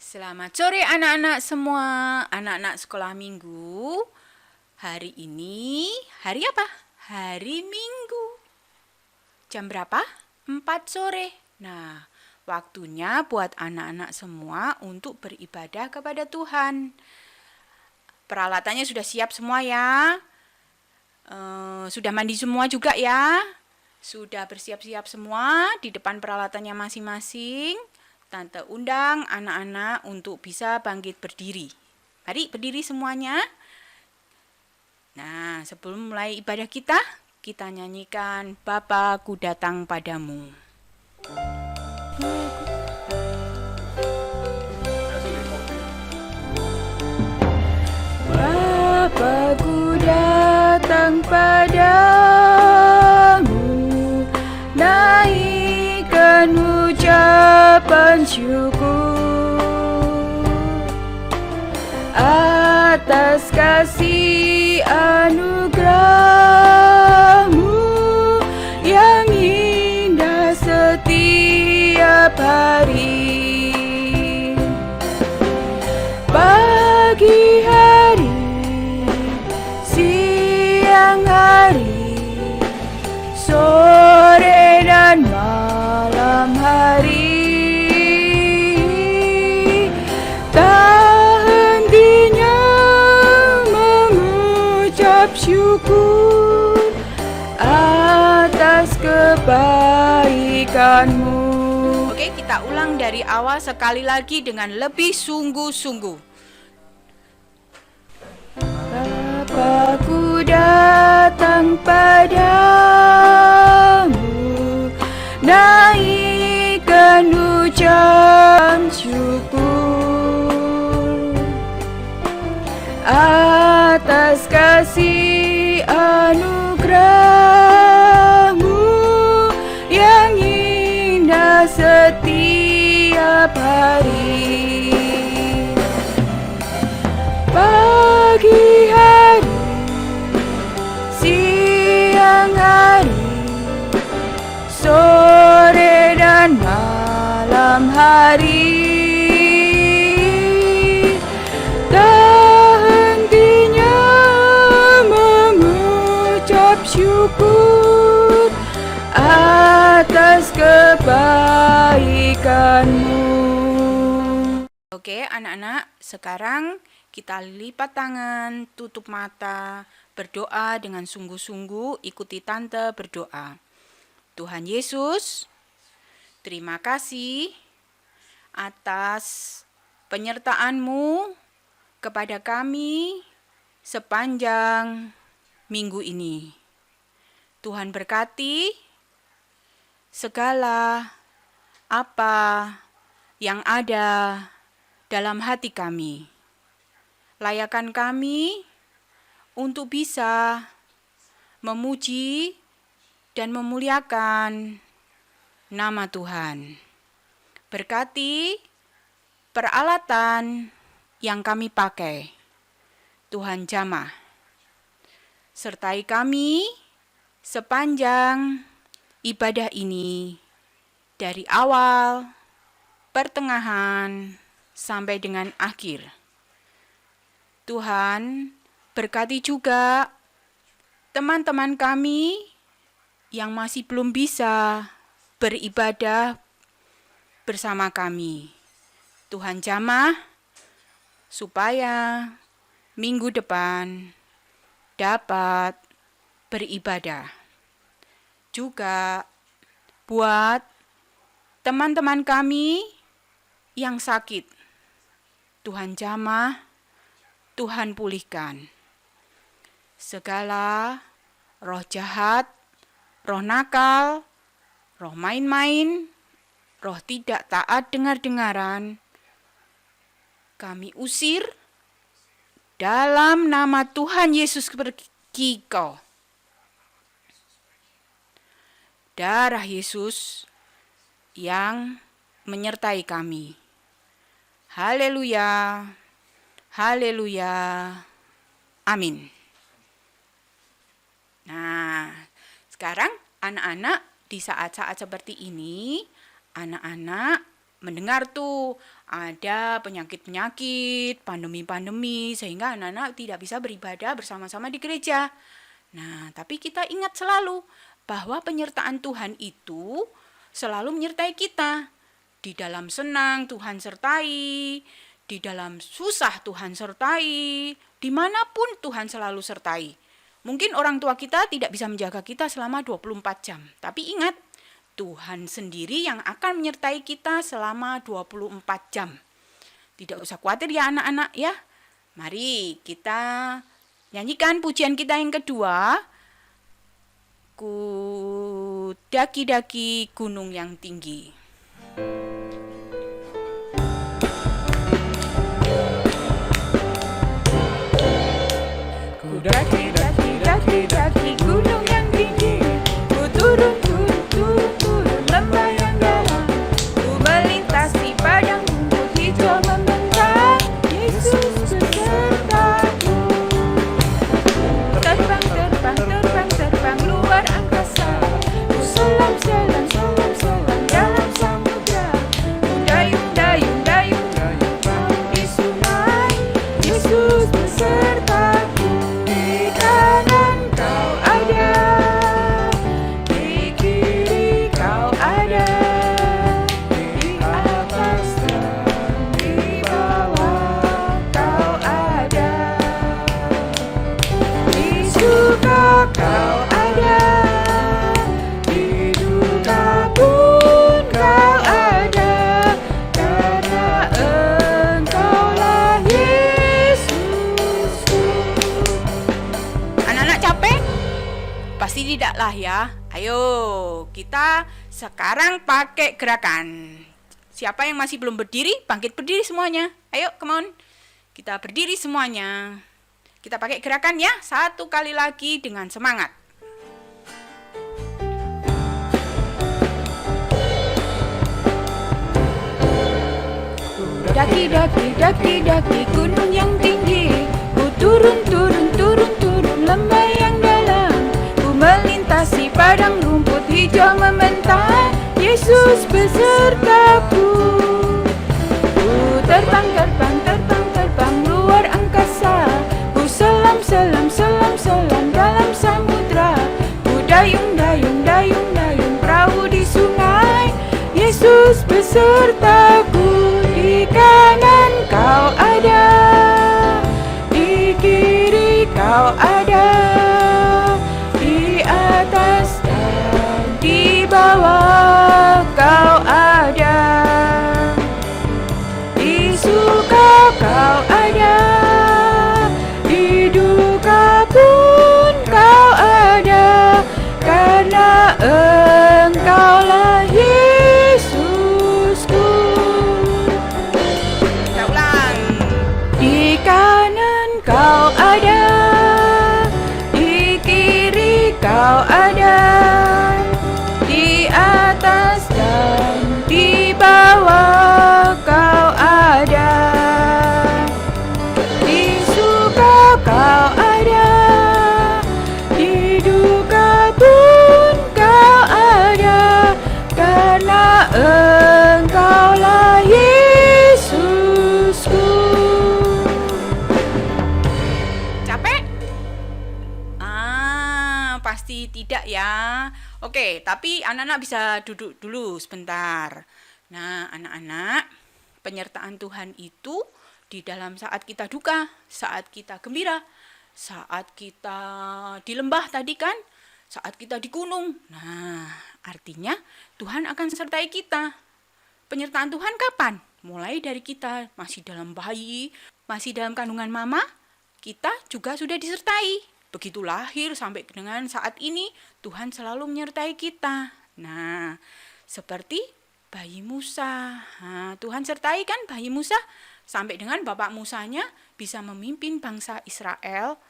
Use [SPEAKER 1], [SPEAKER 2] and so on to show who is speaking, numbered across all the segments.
[SPEAKER 1] Selamat sore anak-anak semua, anak-anak sekolah minggu. Hari ini, hari apa? Hari Minggu. Jam berapa? 4 sore. Nah, waktunya buat anak-anak semua untuk beribadah kepada Tuhan. Peralatannya sudah siap semua ya? Sudah mandi semua juga ya? Sudah bersiap-siap semua di depan peralatannya masing-masing. Tante undang anak-anak untuk bisa bangkit berdiri. Mari berdiri semuanya. Nah, sebelum mulai ibadah kita nyanyikan Bapa-Ku Datang Padamu. Bapa-Ku datang padamu, naikkan ucapan syukur atas kasih anugerah-Mu yang indah setiap hari. Pagi hari, siang hari, sore dan malam hari, tak hentinya mengucap syukur atas kebaikan-Mu. Oke, kita ulang dari awal sekali lagi dengan lebih sungguh-sungguh. Bapa-Ku datang padamu, naikkan ucapan syukur atas kasih anugerah-Mu yang indah setiap hari. Pagi hari, siang hari, sore dan malam hari, tak hentinya mengucap syukur atas kebaikan-Mu. Oke anak-anak, sekarang kita lipat tangan, tutup mata, berdoa dengan sungguh-sungguh, ikuti tante berdoa. Tuhan Yesus, terima kasih atas penyertaan-Mu kepada kami sepanjang minggu ini. Tuhan berkati segala apa yang ada dalam hati kami. Layakan kami untuk bisa memuji dan memuliakan nama Tuhan. Berkati peralatan yang kami pakai. Tuhan jamah. Sertai kami sepanjang ibadah ini dari awal, pertengahan, sampai dengan akhir. Tuhan, berkati juga teman-teman kami yang masih belum bisa beribadah bersama kami. Tuhan jamah supaya minggu depan dapat beribadah. Juga buat teman-teman kami yang sakit, Tuhan jamah, Tuhan pulihkan. Segala roh jahat, roh nakal, roh main-main, roh tidak taat dengar-dengaran, kami usir dalam nama Tuhan Yesus. Pergi kau. Darah Yesus yang menyertai kami. Haleluya, haleluya, amin. Nah, sekarang anak-anak di saat-saat seperti ini, anak-anak mendengar tuh ada penyakit-penyakit, pandemi-pandemi, sehingga anak-anak tidak bisa beribadah bersama-sama di gereja. Nah, tapi kita ingat selalu bahwa penyertaan Tuhan itu selalu menyertai kita. Di dalam senang Tuhan sertai, di dalam susah Tuhan sertai, dimanapun Tuhan selalu sertai. Mungkin orang tua kita tidak bisa menjaga kita selama 24 jam, tapi ingat, Tuhan sendiri yang akan menyertai kita selama 24 jam. Tidak usah khawatir ya anak-anak ya. Mari kita nyanyikan pujian kita yang kedua. Ku daki-daki gunung yang tinggi. Ku daki-daki gunung yang tinggi. Ku turun lembah yang dalam. Ku melintasi padang rumput hijau membentang. Yesus besertaku. Terbang luar angkasa. Ku selam dalam samudra. Ku dayung di sungai. Yesus besertaku. Di kanan kau ada, di kiri kau ada, di atas dan di bawah kau ada, di suka kau ada, di duka pun kau ada, karena Engkaulah Yesusku. Anak-anak capek? Pasti tidaklah ya. Ayo, kita sekarang pakai gerakan. Siapa yang masih belum berdiri, bangkit berdiri semuanya. Ayo, come on. Kita berdiri semuanya. Kita pakai gerakan ya, 1 kali lagi dengan semangat. Daki-daki gunung yang tinggi. Ku turun lembah yang dalam. Ku melintasi padang rumput hijau membentang. Yesus besertaku. Ku terbang luar angkasa. Ku selam dalam samudra. Ku dayung perahu di sungai. Yesus besertaku. Di kanan kau ada, di kiri kau ada, di atas dan di bawah kau ada, di suka kau ada, di duka pun kau ada, karena Engkaulah Yesusku. Kita ulang. Di kanan kau ada, di kiri kau ada, di atas dan di bawah kau ada, di suka kau ada, di duka pun kau ada, karena Engkaulah Yesusku. Capek? Pasti tidak ya. Oke, tapi anak-anak bisa duduk dulu sebentar. Nah, anak-anak, penyertaan Tuhan itu di dalam saat kita duka, saat kita gembira, saat kita di lembah tadi kan, saat kita di gunung. Nah, artinya Tuhan akan sertai kita. Penyertaan Tuhan kapan? Mulai dari kita masih dalam bayi, masih dalam kandungan mama, kita juga sudah disertai. Begitu lahir sampai dengan saat ini, Tuhan selalu menyertai kita. Nah, seperti bayi Musa. Nah, Tuhan sertai kan bayi Musa sampai dengan bapak Musanya bisa memimpin bangsa Israel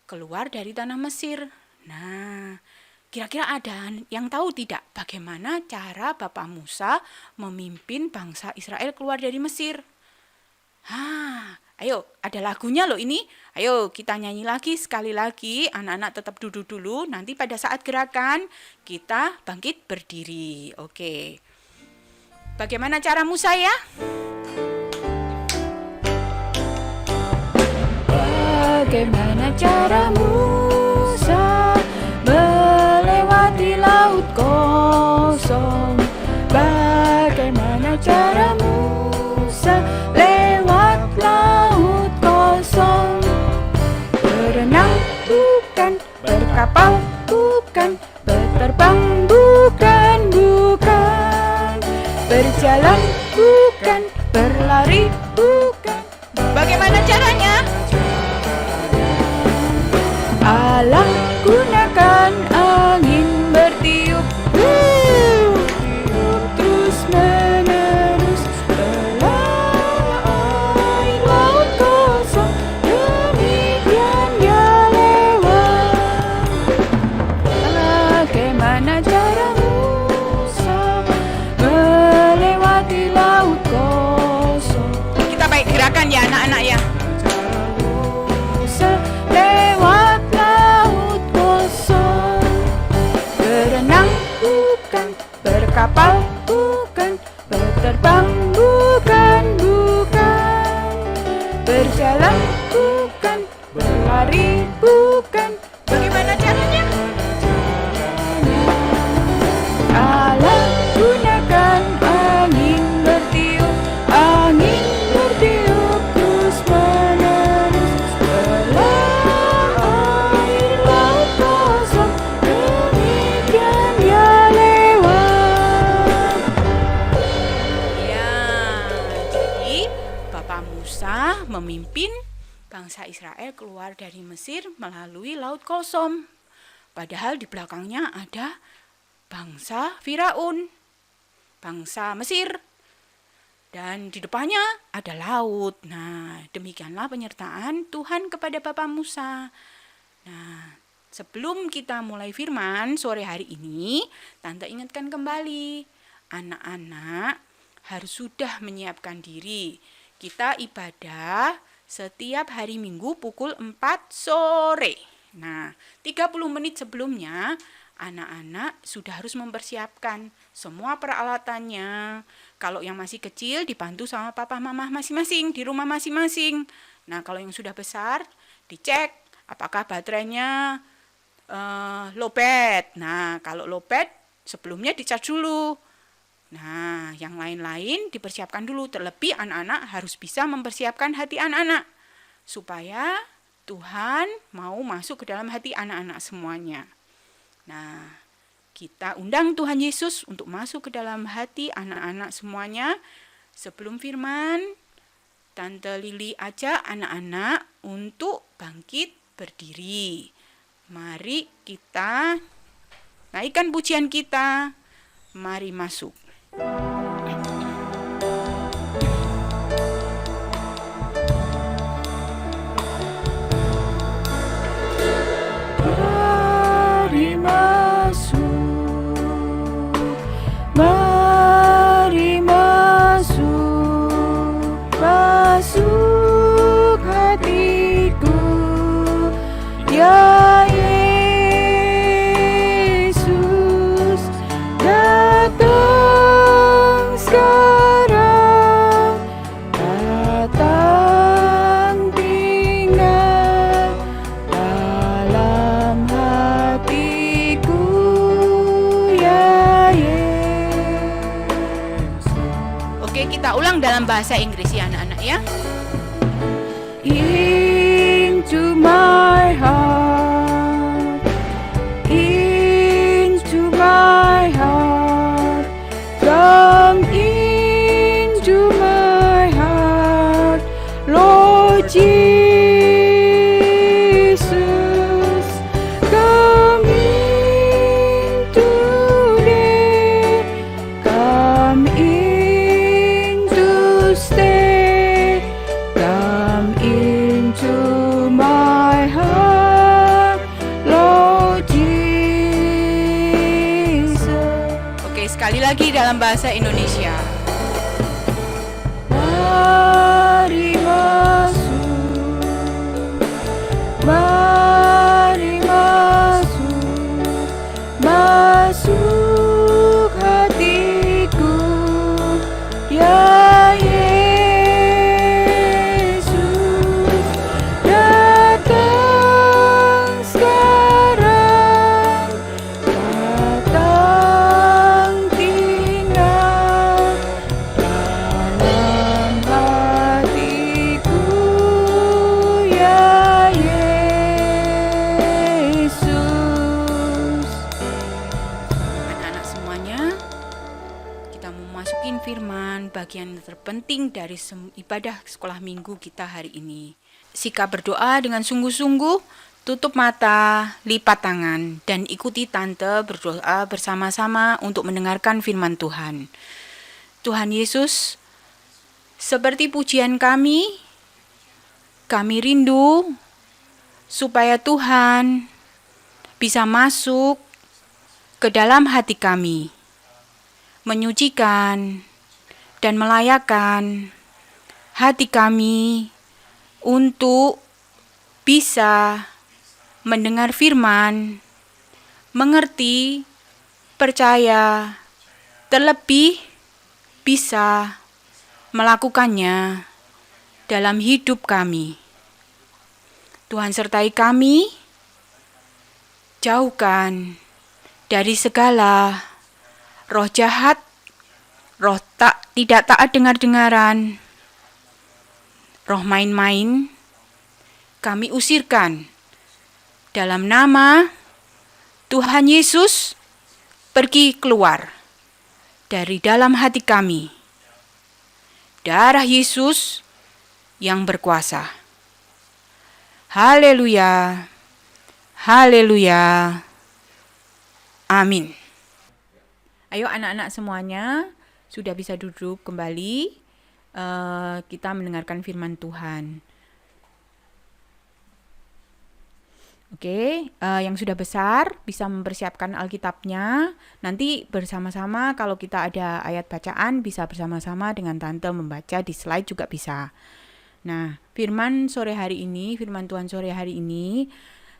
[SPEAKER 1] keluar dari tanah Mesir. Nah, kira-kira ada yang tahu tidak bagaimana cara bapak Musa memimpin bangsa Israel keluar dari Mesir? Ayo, ada lagunya loh ini. Ayo kita nyanyi lagi sekali lagi. Anak-anak tetap duduk dulu. Nanti pada saat gerakan kita bangkit berdiri. Oke. Bagaimana cara Musa ya? Bagaimana cara Musa melewati laut kosong? Bagaimana cara Musa lewat laut kosong? Berenang bukan, berkapal bukan, berterbang bukan, bukan, berjalan bukan, berlari bukan. Bagaimana caranya? Allah gunakan angin bertiup, terus menerus belah laut kosong, demikian dia lewat. Bagaimana cara Musa melewati laut kosong? Kita baik gerakan ya anak-anak ya. Musa lewat laut kosong, berenang bukan, berkapal bukan, berterbang bukan, bukan, berjalan bukan, berlari bukan. Bagaimana caranya? Allah gunakan angin bertiup, terus menerus belah air laut kosong, demikian dia lewat. Ya, jadi Bapak Musa memimpin bangsa Israel keluar dari Mesir melalui laut kosong. Padahal di belakangnya ada bangsa Firaun, bangsa Mesir. Dan di depannya ada laut. Nah, demikianlah penyertaan Tuhan kepada Bapak Musa. Nah, sebelum kita mulai firman sore hari ini, Tante ingatkan kembali, anak-anak harus sudah menyiapkan diri. Kita ibadah setiap hari Minggu pukul 4 sore. Nah, 30 menit sebelumnya, anak-anak sudah harus mempersiapkan semua peralatannya. Kalau yang masih kecil dibantu sama papa mama masing-masing di rumah masing-masing. Nah, kalau yang sudah besar dicek apakah baterainya lowbat. Nah, kalau lowbat sebelumnya dicas dulu. Nah, yang lain-lain dipersiapkan dulu. Terlebih anak-anak harus bisa mempersiapkan hati anak-anak supaya Tuhan mau masuk ke dalam hati anak-anak semuanya. Nah, kita undang Tuhan Yesus untuk masuk ke dalam hati anak-anak semuanya. Sebelum firman, Tante Lili ajak anak-anak untuk bangkit berdiri. Mari kita naikkan pujian kita. Mari masuk. Mari masuk hatiku, ya Yesus, datang sekarang, datang tinggal dalam hatiku, ya Yesus. Oke, kita ulang dalam bahasa Inggris ya anak-anak ya. Into my heart, into my heart, come into my heart, Lord Jesus, come in today, come in to stay, come into my heart, Lord Jesus. Oke, sekali lagi dalam bahasa Indonesia. Mari masuk, mari masuk, masuk hatiku, bagian terpenting dari ibadah sekolah minggu kita hari ini. Sikap berdoa dengan sungguh-sungguh, tutup mata, lipat tangan, dan ikuti tante berdoa bersama-sama untuk mendengarkan firman Tuhan. Tuhan Yesus, seperti pujian kami rindu supaya Tuhan bisa masuk ke dalam hati kami, menyucikan dan melayakkan hati kami untuk bisa mendengar firman, mengerti, percaya, terlebih bisa melakukannya dalam hidup kami. Tuhan sertai kami, jauhkan dari segala roh jahat, roh tidak taat dengar-dengaran, roh main-main, kami usirkan. Dalam nama Tuhan Yesus, pergi keluar dari dalam hati kami. Darah Yesus yang berkuasa. Haleluya, haleluya, amin. Ayo anak-anak semuanya, sudah bisa duduk kembali. Kita mendengarkan firman Tuhan. Oke, yang sudah besar bisa mempersiapkan Alkitabnya. Nanti bersama-sama kalau kita ada ayat bacaan bisa bersama-sama dengan tante membaca, di slide juga bisa. Nah, firman Tuhan sore hari ini,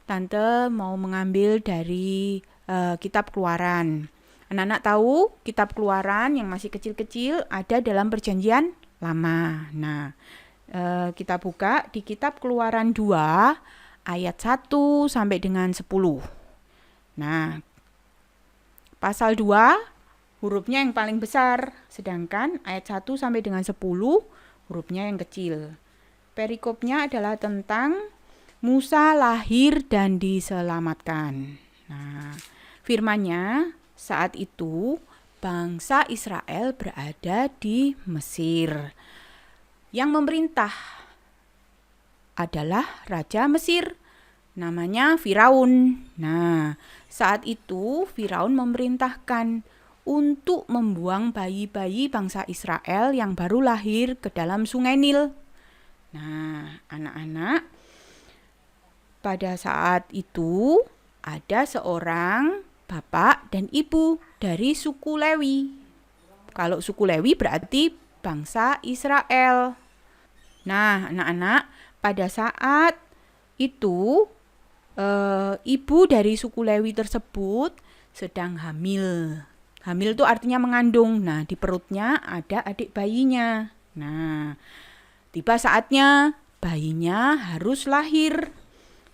[SPEAKER 1] tante mau mengambil dari kitab Keluaran. Anak-anak tahu kitab Keluaran yang masih kecil-kecil ada dalam Perjanjian Lama. Nah, kita buka di kitab Keluaran 2 ayat 1 sampai dengan 10. Nah, pasal 2 hurufnya yang paling besar, sedangkan ayat 1 sampai dengan 10 hurufnya yang kecil. Perikopnya adalah tentang Musa lahir dan diselamatkan. Nah, firmannya, saat itu bangsa Israel berada di Mesir. Yang memerintah adalah Raja Mesir, namanya Firaun. Nah, saat itu Firaun memerintahkan untuk membuang bayi-bayi bangsa Israel yang baru lahir ke dalam sungai Nil. Nah, anak-anak, pada saat itu ada seorang bapak dan ibu dari suku Lewi. Kalau suku Lewi berarti bangsa Israel. Nah, anak-anak, pada saat itu ibu dari suku Lewi tersebut sedang hamil. Hamil itu artinya mengandung. Nah, di perutnya ada adik bayinya. Nah, tiba saatnya bayinya harus lahir.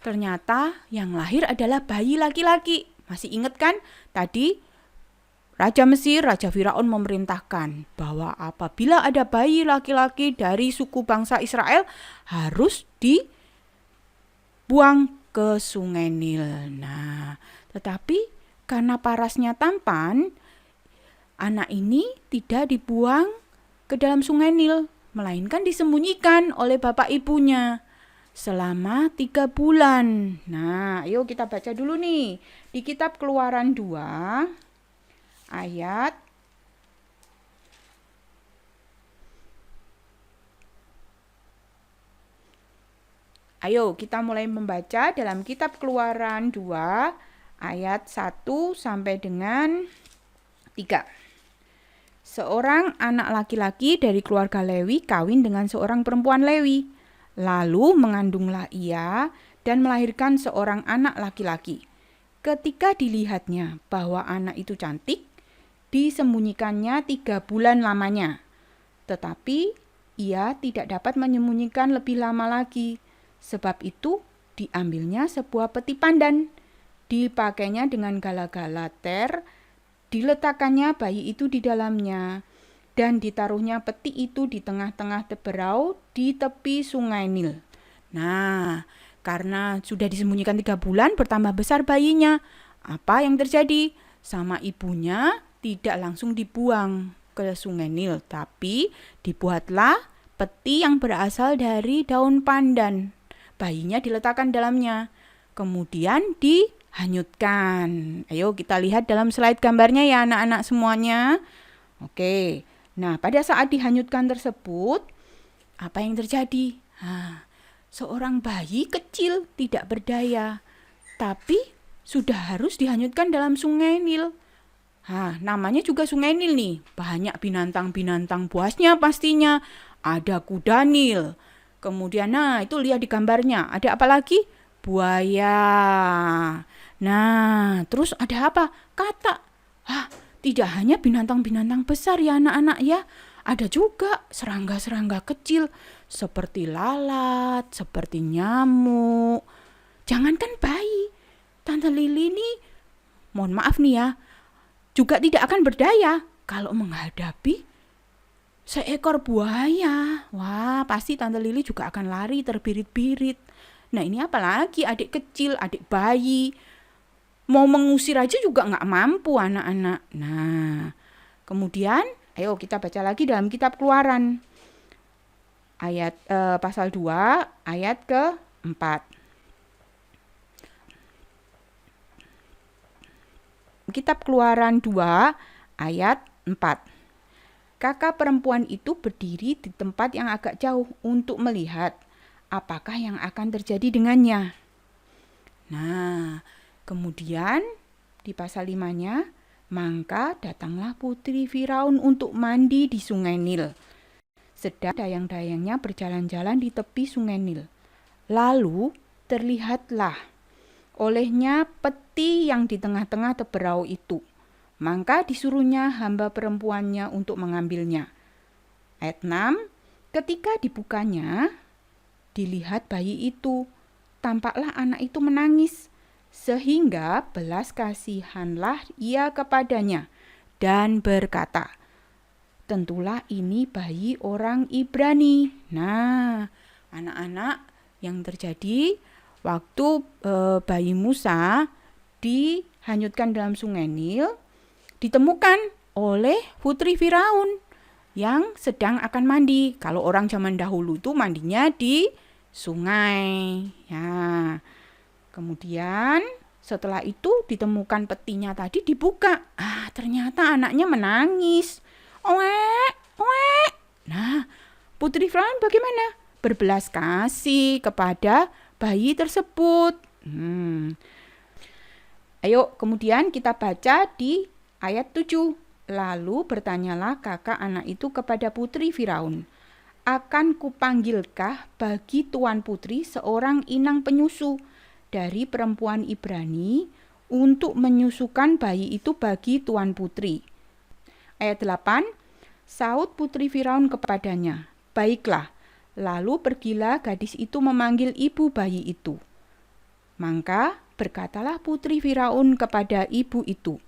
[SPEAKER 1] Ternyata yang lahir adalah bayi laki-laki. Masih ingat kan tadi Raja Mesir, Raja Firaun memerintahkan bahwa apabila ada bayi laki-laki dari suku bangsa Israel harus dibuang ke sungai Nil. Nah, tetapi karena parasnya tampan, anak ini tidak dibuang ke dalam sungai Nil, melainkan disembunyikan oleh bapak ibunya selama 3 bulan. Nah, ayo kita baca dulu nih di kitab Keluaran 2 ayat Ayo kita mulai membaca dalam kitab Keluaran 2 ayat 1 sampai dengan 3. Seorang anak laki-laki dari keluarga Lewi kawin dengan seorang perempuan Lewi. Lalu mengandunglah ia dan melahirkan seorang anak laki-laki. Ketika dilihatnya bahwa anak itu cantik, disembunyikannya 3 bulan lamanya. Tetapi ia tidak dapat menyembunyikan lebih lama lagi. Sebab itu diambilnya sebuah peti pandan, dipakainya dengan gala-gala ter, diletakkannya bayi itu di dalamnya, dan ditaruhnya peti itu di tengah-tengah teberau di tepi sungai Nil. Nah, karena sudah disembunyikan 3 bulan, bertambah besar bayinya. Apa yang terjadi? Sama ibunya tidak langsung dibuang, ke Sungai Nil, tapi dibuatlah peti yang berasal dari daun pandan. Bayinya diletakkan dalamnya, kemudian dihanyutkan. Ayo kita lihat dalam slide gambarnya ya anak-anak semuanya. Oke, nah pada saat dihanyutkan tersebut, apa yang terjadi? Seorang bayi kecil tidak berdaya, tapi sudah harus dihanyutkan dalam Sungai Nil. Namanya juga Sungai Nil nih. Banyak binatang-binatang buasnya pastinya. Ada kuda Nil. Kemudian itu lihat di gambarnya. Ada apa lagi? Buaya. Nah, terus ada apa? Katak. Tidak hanya binatang-binatang besar ya anak-anak ya. Ada juga serangga-serangga kecil seperti lalat, seperti nyamuk. Jangankan bayi, Tante Lili nih, mohon maaf nih ya, juga tidak akan berdaya kalau menghadapi seekor buaya. Wah, pasti Tante Lili juga akan lari terbirit-birit. Nah, ini apalagi adik kecil, adik bayi. Mau mengusir aja juga nggak mampu anak-anak. Nah, kemudian ayo kita baca lagi dalam kitab Keluaran. Pasal 2 ayat ke-4. Kitab Keluaran 2 ayat 4. Kakak perempuan itu berdiri di tempat yang agak jauh untuk melihat apakah yang akan terjadi dengannya. Nah, kemudian di pasal 5-nya, maka datanglah putri Firaun untuk mandi di Sungai Nil. Sedang dayang-dayangnya berjalan-jalan di tepi Sungai Nil. Lalu terlihatlah olehnya peti yang di tengah-tengah teberau itu. Maka disuruhnya hamba perempuannya untuk mengambilnya. Ayat 6, ketika dibukanya, dilihat bayi itu. Tampaklah anak itu menangis. Sehingga belas kasihanlah ia kepadanya dan berkata, tentulah ini bayi orang Ibrani. Nah, anak-anak, yang terjadi waktu bayi Musa dihanyutkan dalam Sungai Nil, ditemukan oleh putri Firaun yang sedang akan mandi. Kalau orang zaman dahulu itu mandinya di sungai. Ya. Kemudian setelah itu ditemukan petinya tadi dibuka. Ternyata anaknya menangis. Oek, oek. Nah, putri Firaun bagaimana? Berbelas kasih kepada bayi tersebut. Ayo kemudian kita baca di ayat 7. Lalu bertanyalah kakak anak itu kepada putri Firaun, akan kupanggilkah bagi tuan putri seorang inang penyusu dari perempuan Ibrani untuk menyusukan bayi itu bagi tuan putri. Ayat 8, saut putri Firaun kepadanya, baiklah, lalu pergilah gadis itu memanggil ibu bayi itu. Maka berkatalah putri Firaun kepada ibu itu,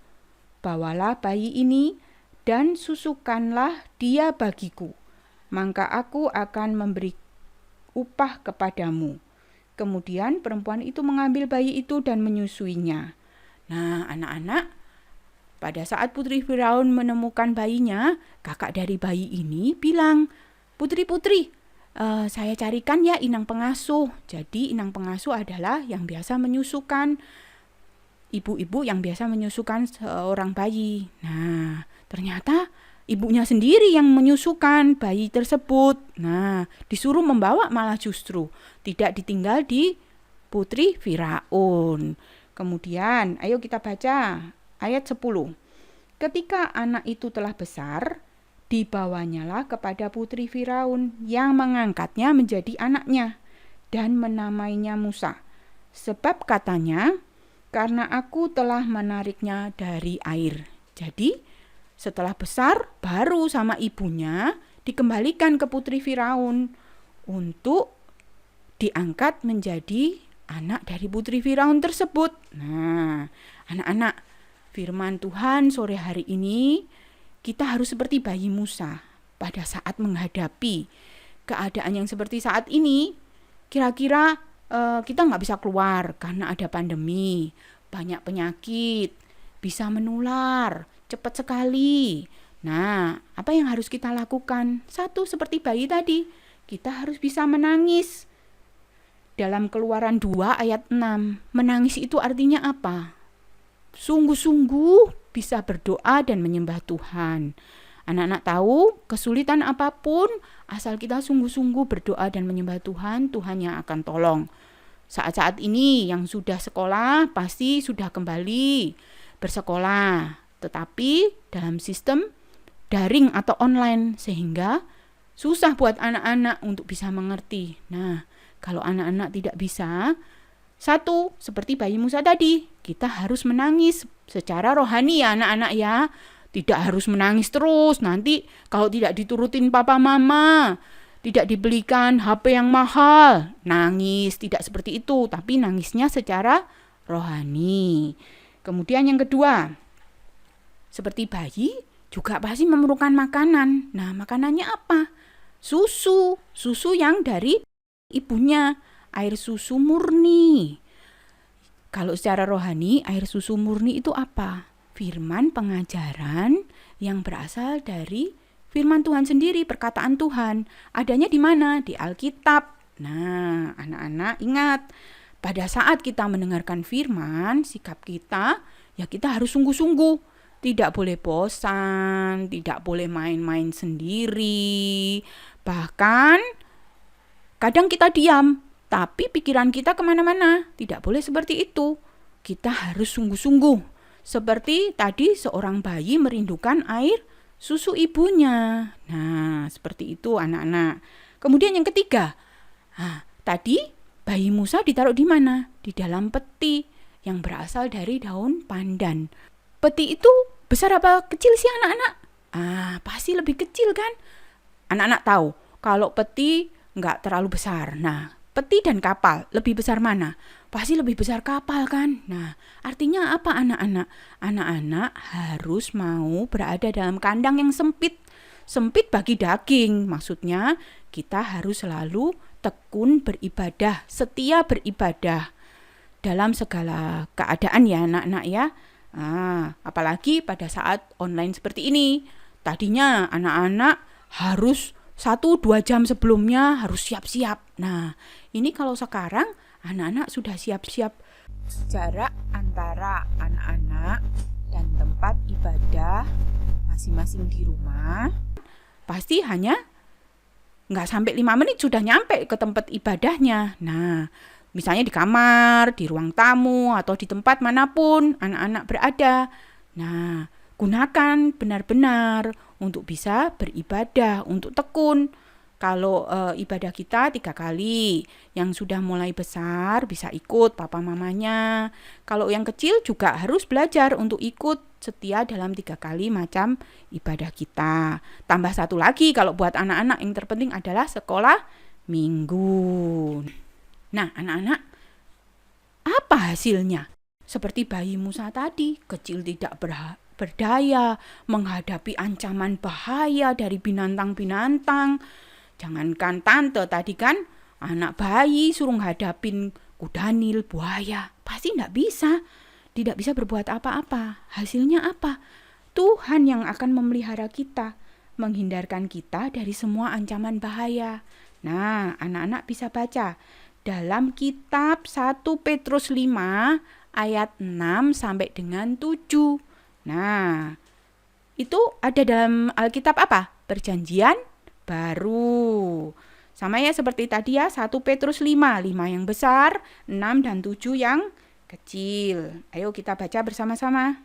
[SPEAKER 1] bawalah bayi ini dan susukanlah dia bagiku, maka aku akan memberi upah kepadamu. Kemudian perempuan itu mengambil bayi itu dan menyusuinya. Nah, anak-anak, pada saat putri Firaun menemukan bayinya, kakak dari bayi ini bilang, putri-putri, saya carikan ya inang pengasuh. Jadi inang pengasuh adalah yang biasa menyusukan, ibu-ibu yang biasa menyusukan seorang bayi. Nah, ternyata ibunya sendiri yang menyusukan bayi tersebut. Nah, disuruh membawa malah justru. Tidak ditinggal di putri Firaun. Kemudian, ayo kita baca ayat 10. Ketika anak itu telah besar, dibawanyalah kepada putri Firaun yang mengangkatnya menjadi anaknya dan menamainya Musa. Sebab katanya, karena aku telah menariknya dari air. Jadi, setelah besar, baru sama ibunya dikembalikan ke putri Firaun untuk diangkat menjadi anak dari putri Firaun tersebut. Nah, anak-anak, firman Tuhan sore hari ini, kita harus seperti bayi Musa pada saat menghadapi keadaan yang seperti saat ini. Kira-kira kita nggak bisa keluar karena ada pandemi, banyak penyakit, bisa menular cepat sekali. Nah, apa yang harus kita lakukan? Satu, seperti bayi tadi, kita harus bisa menangis. Dalam Keluaran 2 ayat 6, menangis itu artinya apa? Sungguh-sungguh bisa berdoa dan menyembah Tuhan. Anak-anak tahu, kesulitan apapun, asal kita sungguh-sungguh berdoa dan menyembah Tuhan, Tuhan yang akan tolong. Saat-saat ini yang sudah sekolah pasti sudah kembali bersekolah, tetapi dalam sistem daring atau online, sehingga susah buat anak-anak untuk bisa mengerti. Nah, kalau anak-anak tidak bisa, satu, seperti bayi Musa tadi, kita harus menangis secara rohani ya anak-anak ya. Tidak harus menangis terus, nanti kalau tidak diturutin papa mama, tidak dibelikan HP yang mahal, nangis, tidak seperti itu, tapi nangisnya secara rohani. Kemudian yang kedua, seperti bayi juga pasti memerlukan makanan. Nah, makanannya apa? Susu yang dari ibunya, air susu murni. Kalau secara rohani, air susu murni itu apa? Firman pengajaran yang berasal dari firman Tuhan sendiri, perkataan Tuhan. Adanya di mana? Di Alkitab. Nah, anak-anak ingat, pada saat kita mendengarkan firman, sikap kita, ya kita harus sungguh-sungguh. Tidak boleh bosan, tidak boleh main-main sendiri. Bahkan kadang kita diam, tapi pikiran kita kemana-mana. Tidak boleh seperti itu. Kita harus sungguh-sungguh. Seperti tadi seorang bayi merindukan air susu ibunya. Nah, seperti itu anak-anak. Kemudian yang ketiga, tadi bayi Musa ditaruh di mana? Di dalam peti yang berasal dari daun pandan. Peti itu besar apa kecil sih anak-anak? Pasti lebih kecil kan? Anak-anak tahu kalau peti nggak terlalu besar. Nah, peti dan kapal lebih besar mana? Pasti lebih besar kapal kan? Nah, artinya apa anak-anak? Anak-anak harus mau berada dalam kandang yang sempit. Sempit bagi daging. Maksudnya kita harus selalu tekun beribadah, setia beribadah dalam segala keadaan ya anak-anak ya. Apalagi pada saat online seperti ini. Tadinya anak-anak harus 1-2 jam sebelumnya harus siap-siap. Nah, ini kalau sekarang anak-anak sudah siap-siap. Jarak antara anak-anak dan tempat ibadah masing-masing di rumah pasti hanya nggak sampai 5 menit sudah nyampe ke tempat ibadahnya. Nah, misalnya di kamar, di ruang tamu, atau di tempat manapun anak-anak berada. Nah, gunakan benar-benar untuk bisa beribadah, untuk tekun. Kalau ibadah kita 3 kali, yang sudah mulai besar bisa ikut papa mamanya. Kalau yang kecil juga harus belajar untuk ikut setia dalam 3 kali macam ibadah kita. Tambah satu lagi kalau buat anak-anak yang terpenting adalah sekolah minggu. Nah, anak-anak, apa hasilnya? Seperti bayi Musa tadi, kecil tidak berdaya, menghadapi ancaman bahaya dari binatang-binatang. Jangankan tante tadi kan, anak bayi suruh ngadapin kudanil, buaya. Pasti tidak bisa berbuat apa-apa. Hasilnya apa? Tuhan yang akan memelihara kita, menghindarkan kita dari semua ancaman bahaya. Nah, anak-anak bisa baca dalam kitab 1 Petrus 5 ayat 6 sampai dengan 7. Nah, itu ada dalam Alkitab apa? Perjanjian Baru. Sama ya seperti tadi ya, 1 Petrus 5 yang besar, 6 dan 7 yang kecil. Ayo kita baca bersama-sama.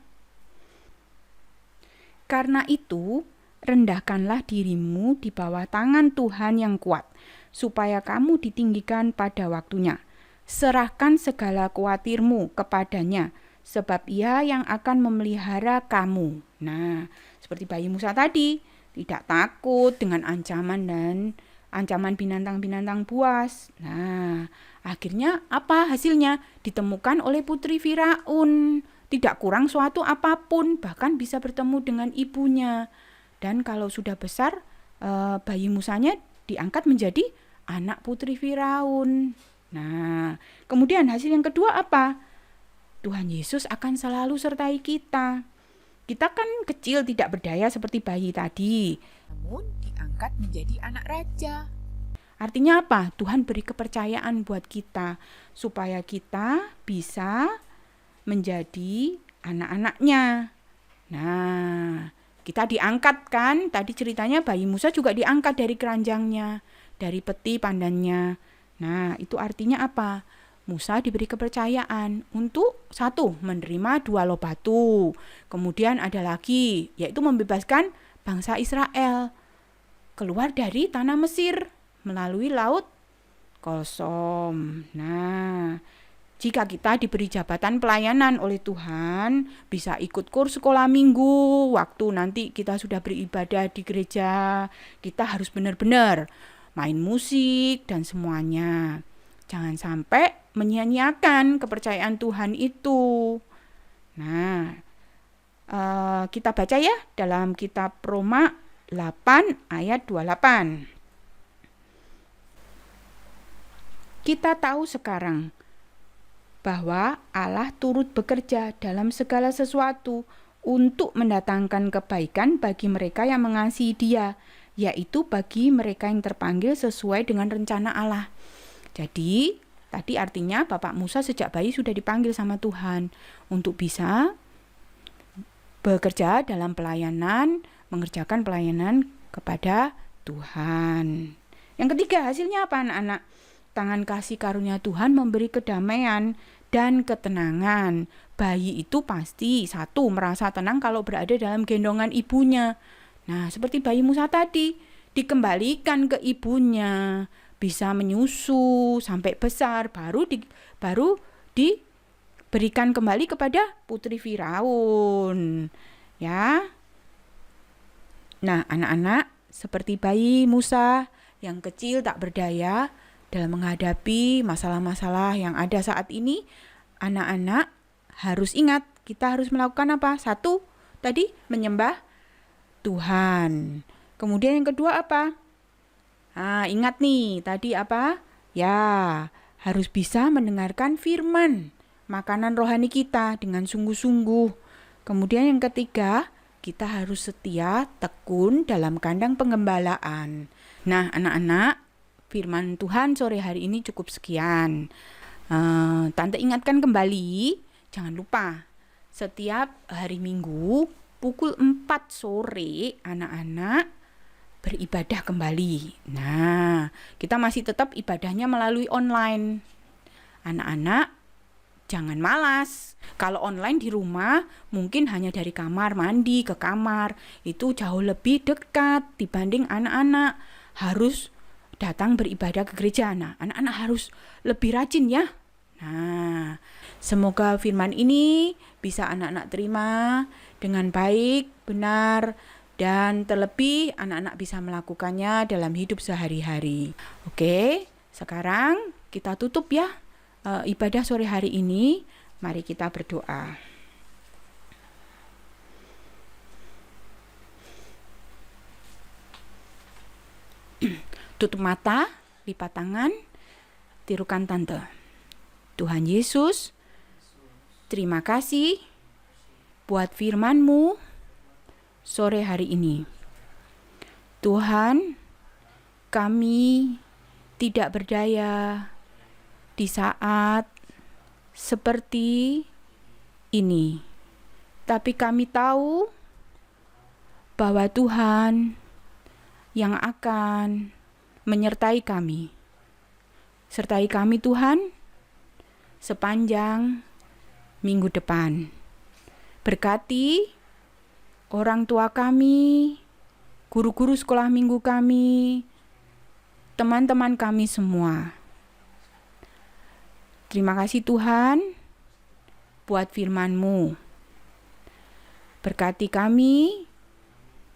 [SPEAKER 1] Karena itu, rendahkanlah dirimu di bawah tangan Tuhan yang kuat, supaya kamu ditinggikan pada waktunya. Serahkan segala khawatirmu kepadanya, sebab Ia yang akan memelihara kamu. Nah, seperti bayi Musa tadi, tidak takut dengan ancaman binatang-binatang buas. Nah, akhirnya apa hasilnya? Ditemukan oleh putri Firaun. Tidak kurang suatu apapun, bahkan bisa bertemu dengan ibunya. Dan kalau sudah besar, bayi Musanya diangkat menjadi anak putri Firaun. Nah, kemudian hasil yang kedua apa? Tuhan Yesus akan selalu sertai kita. Kita kan kecil tidak berdaya seperti bayi tadi, namun diangkat menjadi anak raja. Artinya apa? Tuhan beri kepercayaan buat kita supaya kita bisa menjadi anak-anaknya. Nah, kita diangkat kan? Tadi ceritanya bayi Musa juga diangkat dari keranjangnya, dari peti pandannya. Nah, itu artinya apa? Musa diberi kepercayaan untuk satu, menerima 2 loh batu. Kemudian ada lagi, yaitu membebaskan bangsa Israel keluar dari tanah Mesir melalui laut kosong. Nah, jika kita diberi jabatan pelayanan oleh Tuhan, bisa ikut kurs sekolah minggu, waktu nanti kita sudah beribadah di gereja, kita harus benar-benar main musik dan semuanya. Jangan sampai menyia-nyiakan kepercayaan Tuhan itu. Nah, kita baca ya dalam kitab Roma 8 ayat 28. Kita tahu sekarang bahwa Allah turut bekerja dalam segala sesuatu untuk mendatangkan kebaikan bagi mereka yang mengasihi Dia, yaitu bagi mereka yang terpanggil sesuai dengan rencana Allah. Jadi, tadi artinya Bapak Musa sejak bayi sudah dipanggil sama Tuhan untuk bisa bekerja dalam pelayanan, mengerjakan pelayanan kepada Tuhan. Yang ketiga, hasilnya apa anak-anak? Tangan kasih karunia Tuhan memberi kedamaian dan ketenangan. Bayi itu pasti satu merasa tenang kalau berada dalam gendongan ibunya. Nah, seperti bayi Musa tadi, dikembalikan ke ibunya, bisa menyusu sampai besar, baru diberikan kembali kepada putri Firaun. Ya. Nah, anak-anak seperti bayi Musa yang kecil tak berdaya dalam menghadapi masalah-masalah yang ada saat ini, anak-anak harus ingat, kita harus melakukan apa? Satu, tadi menyembah Tuhan. Kemudian yang kedua apa? Ingat nih, tadi apa? Ya, harus bisa mendengarkan firman, makanan rohani kita dengan sungguh-sungguh. Kemudian yang ketiga, kita harus setia, tekun dalam kandang penggembalaan. Nah, anak-anak, firman Tuhan sore hari ini cukup sekian. Tante ingatkan kembali, jangan lupa setiap hari Minggu pukul 4 sore anak-anak beribadah kembali. Nah, kita masih tetap ibadahnya melalui online. Anak-anak jangan malas. Kalau online di rumah mungkin hanya dari kamar mandi ke kamar, itu jauh lebih dekat dibanding anak-anak harus datang beribadah ke gereja. Nah, anak-anak harus lebih rajin ya. Nah, semoga firman ini bisa anak-anak terima dengan baik, benar, dan terlebih anak-anak bisa melakukannya dalam hidup sehari-hari. Oke, sekarang kita tutup ya ibadah sore hari ini. Mari kita berdoa. Tutup mata, lipat tangan, tirukan tante. Tuhan Yesus, terima kasih buat firman-Mu sore hari ini. Tuhan, kami tidak berdaya di saat seperti ini. Tapi kami tahu bahwa Tuhan yang akan menyertai kami. Sertai kami Tuhan sepanjang minggu depan. Berkati orang tua kami, guru-guru sekolah minggu kami, teman-teman kami semua. Terima kasih Tuhan buat firman-Mu. Berkati kami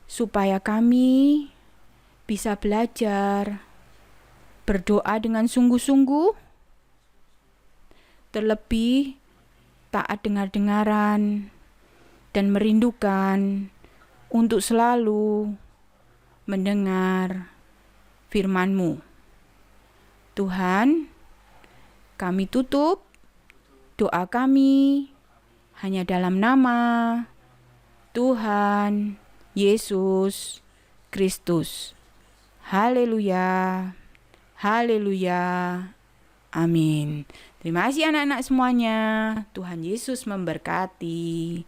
[SPEAKER 1] supaya kami bisa belajar berdoa dengan sungguh-sungguh, terlebih taat dengar-dengaran dan merindukan untuk selalu mendengar firman-Mu. Tuhan, kami tutup doa kami hanya dalam nama Tuhan Yesus Kristus. Haleluya. Haleluya. Amin. Terima kasih anak-anak semuanya. Tuhan Yesus memberkati.